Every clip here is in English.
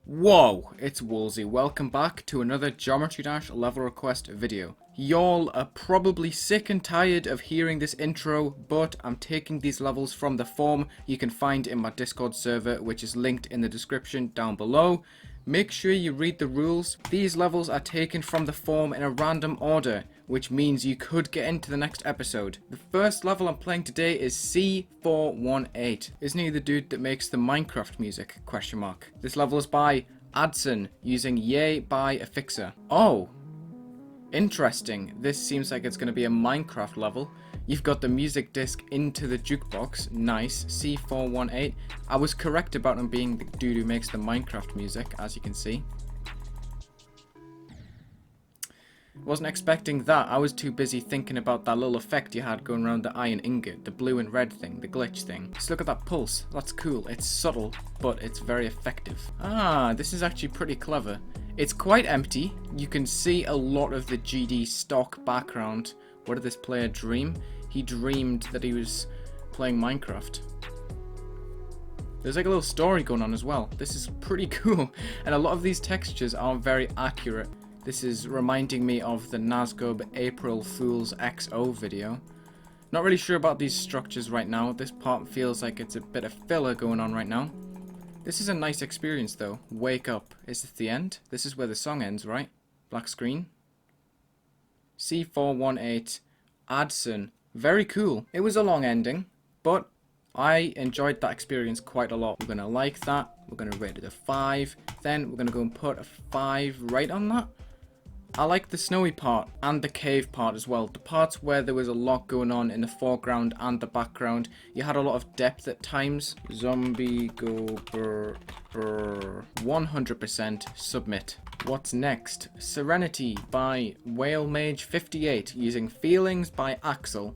Whoa, it's Wulzy. Welcome back to another Geometry Dash level request video. Y'all are probably sick and tired of hearing this intro, but I'm taking these levels from the form you can find in my Discord server, which is linked in the description down below. Make sure you read the rules. These levels are taken from the form in a random order, which means you could get into the next episode. The first level I'm playing today is C418. Isn't he the dude that makes the Minecraft music? ? This level is by Adson, using Yay by a Fixer. Oh, interesting. This seems like it's going to be a Minecraft level. You've got the music disc into the jukebox. Nice. C418. I was correct about him being the dude who makes the Minecraft music, as you can see. Wasn't expecting that. I was too busy thinking about that little effect you had going around the iron ingot, the blue and red thing, the glitch thing. Just look at that pulse. That's cool. It's subtle, but it's very effective. Ah, this is actually pretty clever. It's quite empty. You can see a lot of the GD stock background. What did this player dream? He dreamed that he was playing Minecraft. There's like a little story going on as well. This is pretty cool. And a lot of these textures are very accurate. This is reminding me of the Nazgub April Fool's XO video. Not really sure about these structures right now. This part feels like it's a bit of filler going on right now. This is a nice experience though. Wake up. Is this the end? This is where the song ends, right? Black screen. C418. Adson. Very cool. It was a long ending, but I enjoyed that experience quite a lot. We're going to like that. We're going to rate it a 5. Then we're going to go and put a 5 right on that. I like the snowy part and the cave part as well. The parts where there was a lot going on in the foreground and the background. You had a lot of depth at times. Zombie go brr brr. 100% submit. What's next? Serenity by Whale Mage 58 using Feelings by Axel.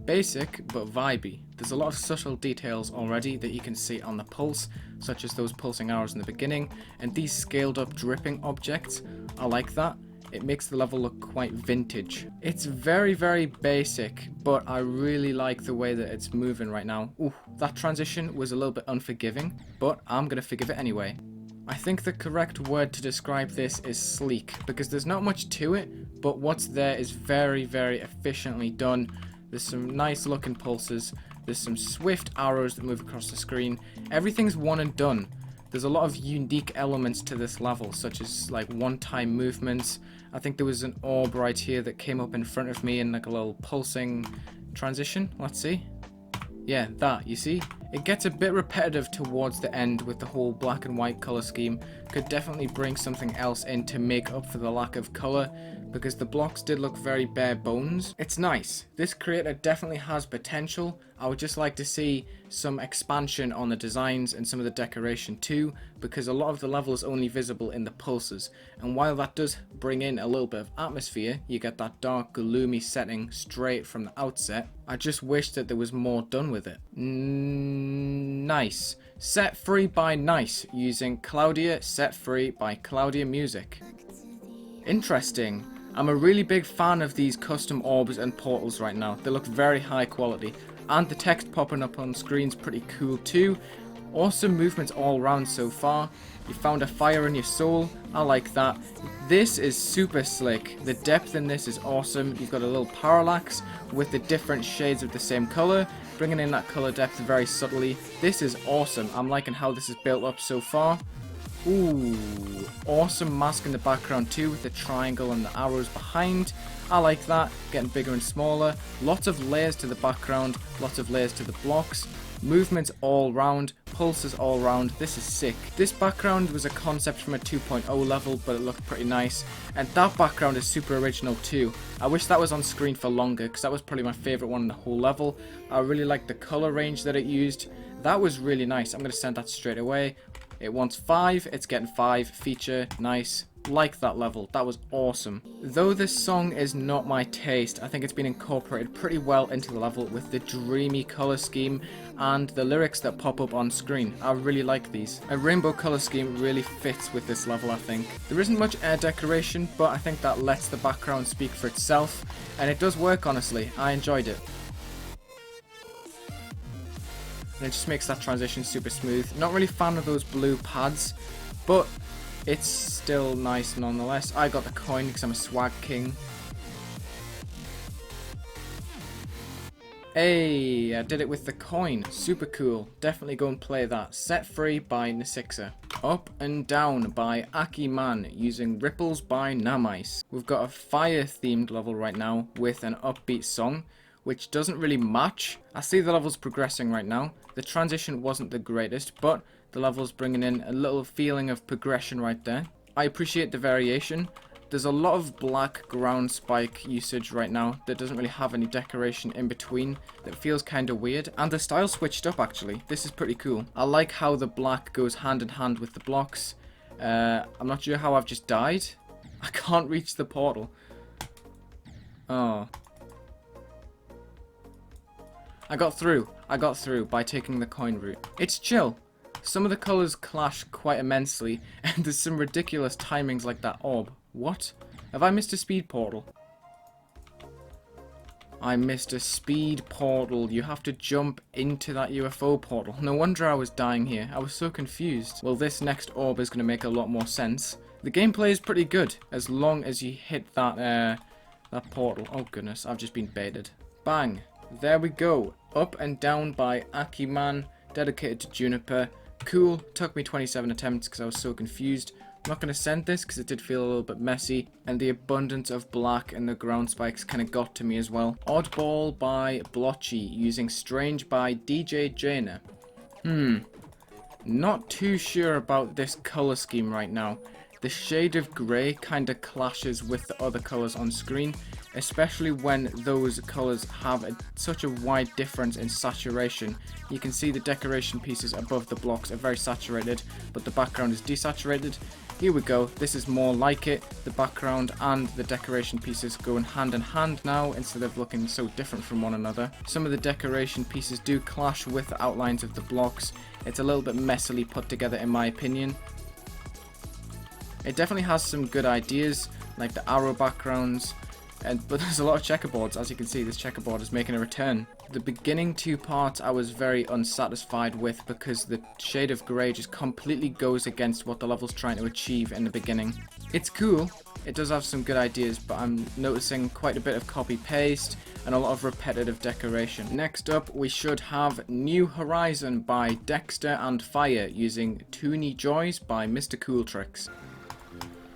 Basic but vibey. There's a lot of subtle details already that you can see on the pulse, such as those pulsing arrows in the beginning, and these scaled up dripping objects. I like that. It makes the level look quite vintage. It's very, very basic, but I really like the way that it's moving right now. Ooh, that transition was a little bit unforgiving, but I'm gonna forgive it anyway. I think the correct word to describe this is sleek, because there's not much to it, but what's there is very, very efficiently done. There's some nice looking pulses. There's some swift arrows that move across the screen. Everything's one and done. There's a lot of unique elements to this level, such as like one-time movements. I think there was an orb right here that came up in front of me in like a little pulsing transition. Let's see. Yeah, that, you see? It gets a bit repetitive towards the end with the whole black and white color scheme. Could definitely bring something else in to make up for the lack of color, because the blocks did look very bare bones. It's nice. This creator definitely has potential. I would just like to see some expansion on the designs and some of the decoration too, because a lot of the level is only visible in the pulses. And while that does bring in a little bit of atmosphere, you get that dark, gloomy setting straight from the outset. I just wish that there was more done with it. Nice. Set Free by Nice, using Claudia Set Free by Claudia Music. Interesting. I'm a really big fan of these custom orbs and portals right now. They look very high quality. And the text popping up on screen's pretty cool too. Awesome movements all around so far. You found a fire in your soul. I like that. This is super slick. The depth in this is awesome. You've got a little parallax with the different shades of the same color, bringing in that color depth very subtly. This is awesome. I'm liking how this is built up so far. Ooh, awesome mask in the background too, with the triangle and the arrows behind. I like that, getting bigger and smaller. Lots of layers to the background, lots of layers to the blocks. Movements all round, pulses all round. This is sick. This background was a concept from a 2.0 level, but it looked pretty nice. And that background is super original too. I wish that was on screen for longer, because that was probably my favorite one in the whole level. I really liked the color range that it used. That was really nice. I'm going to send that straight away. It wants 5, it's getting 5. Feature, nice. Like that level, that was awesome. Though this song is not my taste, I think it's been incorporated pretty well into the level with the dreamy color scheme and the lyrics that pop up on screen. I really like these. A rainbow color scheme really fits with this level, I think. There isn't much air decoration, but I think that lets the background speak for itself, and it does work honestly. I enjoyed it. and it just makes that transition super smooth. Not really fan of those blue pads, but it's still nice nonetheless. I got the coin because I'm a swag king. Hey, I did it with the coin. Super cool. Definitely go and play that. Set Free by Nasixa. Up and Down by Akiman using Ripples by Namice. We've got a fire themed level right now with an upbeat song, which doesn't really match. I see the levels progressing right now. The transition wasn't the greatest, but the level's bringing in a little feeling of progression right there. I appreciate the variation. There's a lot of black ground spike usage right now that doesn't really have any decoration in between. That feels kind of weird. And the style switched up actually. This is pretty cool. I like how the black goes hand in hand with the blocks. I'm not sure how I've just died. I can't reach the portal. Oh. I got through by taking the coin route. It's chill. Some of the colours clash quite immensely, and there's some ridiculous timings like that orb. What? Have I missed a speed portal? I missed a speed portal. You have to jump into that UFO portal. No wonder I was dying here. I was so confused. Well, this next orb is going to make a lot more sense. The gameplay is pretty good, as long as you hit that portal. Oh goodness, I've just been baited. Bang. There we go. Up and Down by Akiman, dedicated to Juniper. Cool. Took me 27 attempts because I was so confused. I'm not going to send this because it did feel a little bit messy, and the abundance of black and the ground spikes kind of got to me as well. Oddball by Blotchy using Strange by DJ Jaina. Not too sure about this color scheme right now. The shade of grey kind of clashes with the other colors on screen, especially when those colors have such a wide difference in saturation. You can see the decoration pieces above the blocks are very saturated, but the background is desaturated. Here we go, this is more like it. The background and the decoration pieces go in hand now instead of looking so different from one another. Some of the decoration pieces do clash with the outlines of the blocks. It's a little bit messily put together in my opinion. It definitely has some good ideas, like the arrow backgrounds, but there's a lot of checkerboards. As you can see, this checkerboard is making a return. The beginning two parts I was very unsatisfied with because the shade of grey just completely goes against what the level's trying to achieve in the beginning. It's cool, it does have some good ideas, but I'm noticing quite a bit of copy-paste and a lot of repetitive decoration. Next up, we should have New Horizon by Dexter and Fire using Toonie Joys by Mr. Cool Tricks.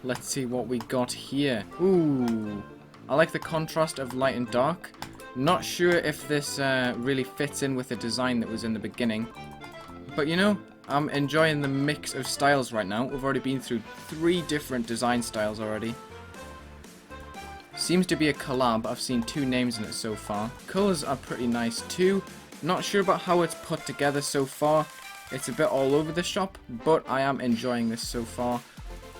Let's see what we got here. Ooh, I like the contrast of light and dark. Not sure if this really fits in with the design that was in the beginning. But you know, I'm enjoying the mix of styles right now. We've already been through 3 different design styles already. Seems to be a collab. I've seen 2 names in it so far. Colours are pretty nice too. Not sure about how it's put together so far. It's a bit all over the shop, but I am enjoying this so far.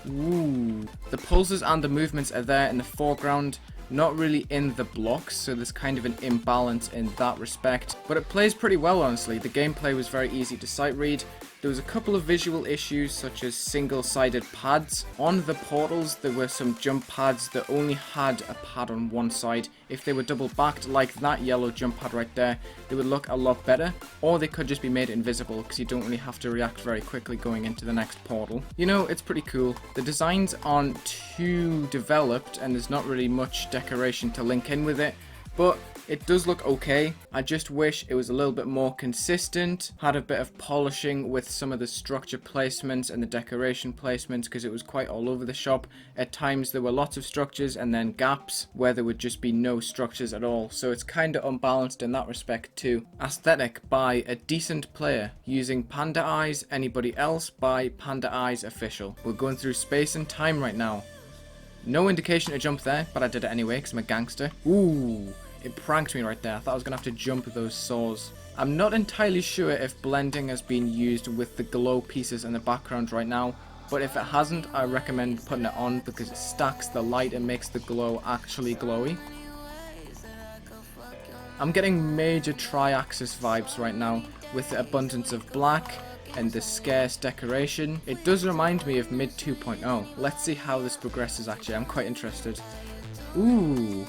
Ooh. The pulses and the movements are there in the foreground, not really in the blocks, so there's kind of an imbalance in that respect. But it plays pretty well, honestly. The gameplay was very easy to sight read. There was a couple of visual issues, such as single-sided pads. On the portals, there were some jump pads that only had a pad on one side. If they were double-backed, like that yellow jump pad right there, they would look a lot better. Or they could just be made invisible, because you don't really have to react very quickly going into the next portal. You know, it's pretty cool. The designs aren't too developed, and there's not really much decoration to link in with it, but it does look okay. I just wish it was a little bit more consistent, had a bit of polishing with some of the structure placements and the decoration placements, because it was quite all over the shop. At times there were lots of structures and then gaps where there would just be no structures at all, so it's kind of unbalanced in that respect too. Aesthetic by A Decent Player using Panda Eyes. Anybody else by Panda Eyes Official. We're going through space and time right now. No indication to jump there, but I did it anyway because I'm a gangster. Ooh. It pranked me right there. I thought I was going to have to jump those saws. I'm not entirely sure if blending has been used with the glow pieces in the background right now, but if it hasn't, I recommend putting it on because it stacks the light and makes the glow actually glowy. I'm getting major Triaxis vibes right now with the abundance of black and the scarce decoration. It does remind me of Mid 2.0. Let's see how this progresses actually. I'm quite interested. Ooh.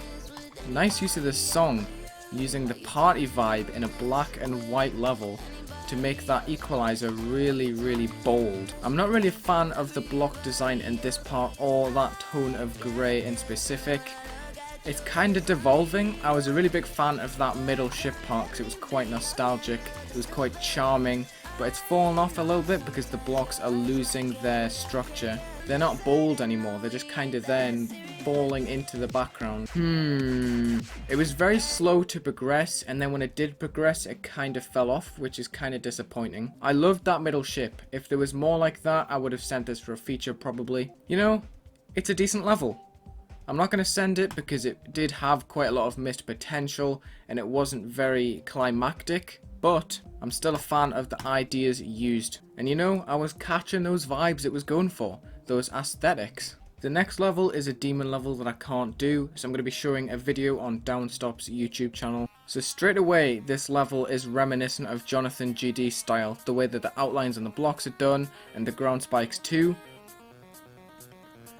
Nice use of this song, using the party vibe in a black and white level to make that equalizer really, really bold. I'm not really a fan of the block design in this part or that tone of grey in specific. It's kind of devolving. I was a really big fan of that middle ship part because it was quite nostalgic. It was quite charming, but it's fallen off a little bit because the blocks are losing their structure. They're not bold anymore. They're just kind of there and falling into the background. It was very slow to progress, and then when it did progress, it kind of fell off, which is kind of disappointing. I loved that middle ship. If there was more like that, I would have sent this for a feature probably. You know, it's a decent level. I'm not going to send it because it did have quite a lot of missed potential and it wasn't very climactic, but I'm still a fan of the ideas used. And you know, I was catching those vibes it was going for, those aesthetics. The next level is a demon level that I can't do, so I'm going to be showing a video on Downstop's YouTube channel. So straight away, this level is reminiscent of Jonathan GD style, the way that the outlines and the blocks are done, and the ground spikes too.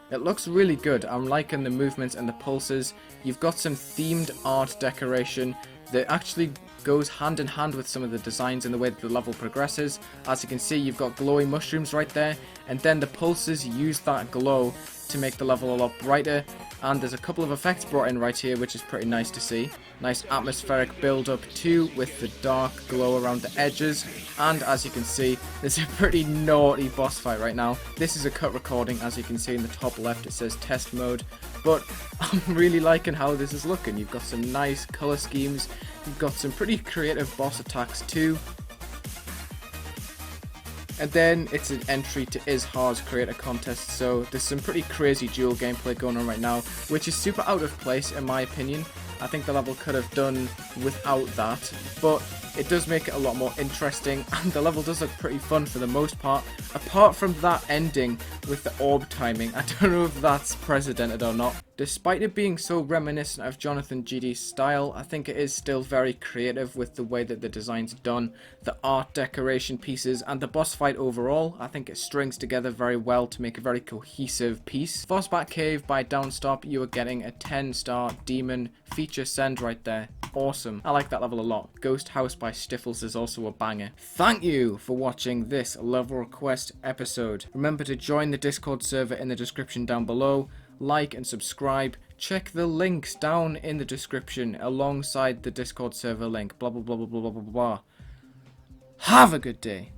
It looks really good. I'm liking the movements and the pulses. You've got some themed art decoration that actually goes hand in hand with some of the designs and the way that the level progresses. As you can see, you've got glowy mushrooms right there, and then the pulses use that glow to make the level a lot brighter, and there's a couple of effects brought in right here, which is pretty nice to see. Nice atmospheric build up too, with the dark glow around the edges, and as you can see, there's a pretty naughty boss fight right now. This is a cut recording. As you can see in the top left, it says test mode, but I'm really liking how this is looking. You've got some nice color schemes, you've got some pretty creative boss attacks too. And then it's an entry to Izhar's creator contest, so there's some pretty crazy dual gameplay going on right now, which is super out of place in my opinion. I think the level could have done without that, but it does make it a lot more interesting, and the level does look pretty fun for the most part, apart from that ending with the orb timing. I don't know if that's precedented or not. Despite it being so reminiscent of Jonathan GD's style, I think it is still very creative with the way that the design's done, the art decoration pieces, and the boss fight overall. I think it strings together very well to make a very cohesive piece. Bossbat Cave by Downstop, you are getting a 10-star demon feature send right there. Awesome. I like that level a lot. Ghost House by Stiffles is also a banger. Thank you for watching this level request episode. Remember to join the Discord server in the description down below. Like and subscribe. Check the links down in the description alongside the Discord server link. Blah blah blah blah blah blah blah blah. Have a good day.